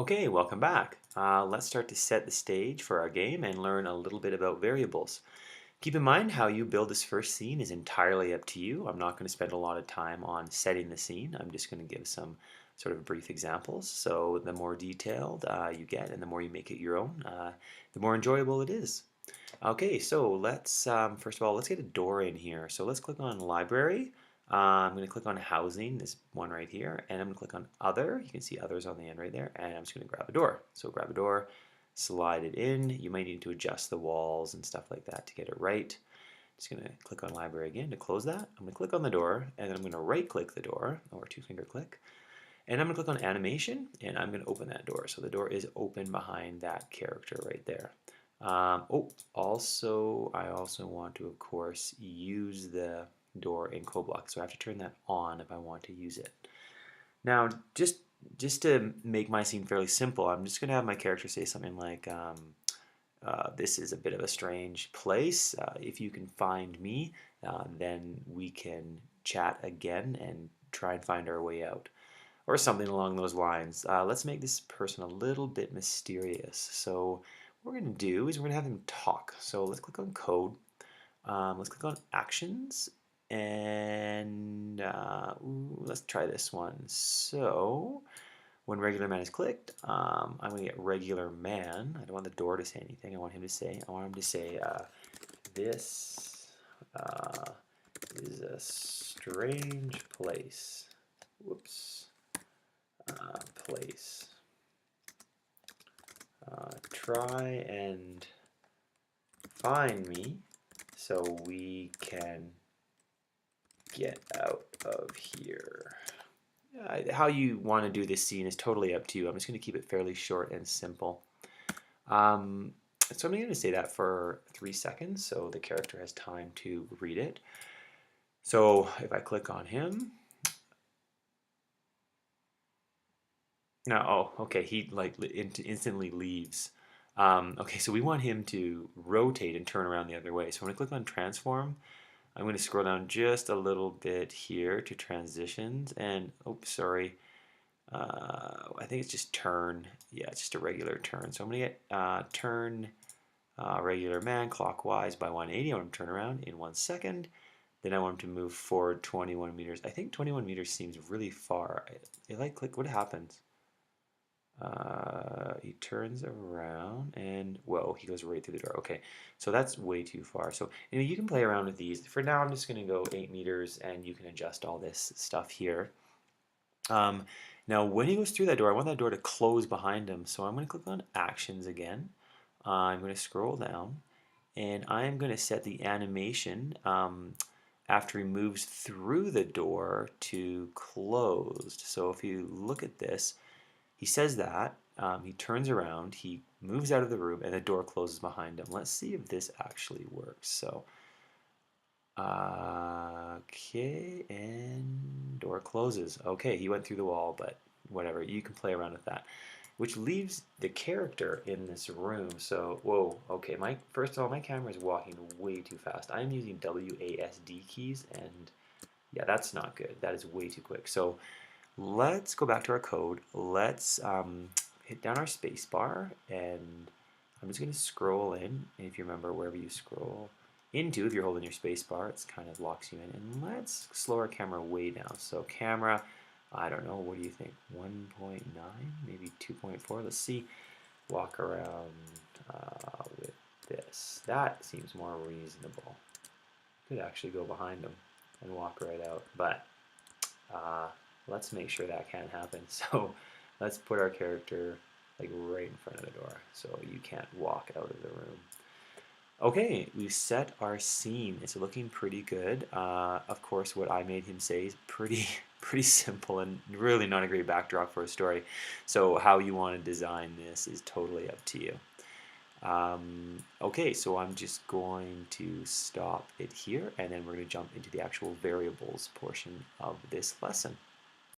Okay, welcome back. Let's start to set the stage for our game and learn a little bit about variables. Keep in mind how you build this first scene is entirely up to you. I'm not going to spend a lot of time on setting the scene. I'm just going to give some sort of brief examples. So the more detailed you get and the more you make it your own, the more enjoyable it is. Okay, so let's first of all, let's get a door in here. So let's click on library. I'm going to click on housing, this one right here, and I'm going to click on other. You can see others on the end right there, and I'm just going to grab a door. So grab a door, slide it in. You might need to adjust the walls and stuff like that to get it right. Just going to click on library again to close that. I'm going to click on the door, and then I'm going to right click the door, or two-finger click, and I'm going to click on animation, and I'm going to open that door. So the door is open behind that character right there. I also want to, of course, use the door in CodeBlock, so I have to turn that on if I want to use it. Now, just to make my scene fairly simple, I'm just going to have my character say something like, "This is a bit of a strange place. If you can find me, then we can chat again and try and find our way out." Or something along those lines. Let's make this person a little bit mysterious. So what we're going to do is we're going to have them talk. So let's click on code. Let's click on actions. And let's try this one. So when regular man is clicked, I'm going to get regular man. I don't want the door to say anything. I want him to say, this is a strange place. Whoops. Place. Try and find me so we can get out of here. How you want to do this scene is totally up to you. I'm just going to keep it fairly short and simple. So I'm going to say that for 3 seconds so the character has time to read it. So if I click on him, no, oh, okay, he like instantly leaves. Okay, so we want him to rotate and turn around the other way. So when I click on transform, I'm going to scroll down just a little bit here to transitions, and oops, sorry, I think it's just turn. Yeah, it's just a regular turn. So I'm going to get turn regular man clockwise by 180. I want him to turn around in 1 second. Then I want him to move forward 21 meters. I think 21 meters seems really far. If I click, what happens? He turns around and whoa, he goes right through the door. Okay, so that's way too far. So anyway, you can play around with these. For now, I'm just going to go 8 meters, and you can adjust all this stuff here. Now, when he goes through that door, I want that door to close behind him. So I'm going to click on Actions again. I'm going to scroll down, and I'm going to set the animation after he moves through the door to closed. So if you look at this, he says that, he turns around, he moves out of the room, and the door closes behind him. Let's see if this actually works. So, okay, and door closes. Okay, he went through the wall, but whatever, you can play around with that. Which leaves the character in this room. So, whoa, okay, first of all, my camera is walking way too fast. I'm using WASD keys, and yeah, that's not good. That is way too quick. So, let's go back to our code. Let's hit down our space bar, and I'm just going to scroll in. And if you remember, wherever you scroll into, if you're holding your space bar, it kind of locks you in. And let's slow our camera way down. So camera, I don't know, what do you think? 1.9, maybe 2.4. Let's see. Walk around with this. That seems more reasonable. Could actually go behind them and walk right out, but let's make sure that can't happen. So let's put our character like right in front of the door so you can't walk out of the room. Okay, we've set our scene. It's looking pretty good. Of course, what I made him say is pretty simple and really not a great backdrop for a story. So how you want to design this is totally up to you. Okay, so I'm just going to stop it here, and then we're going to jump into the actual variables portion of this lesson.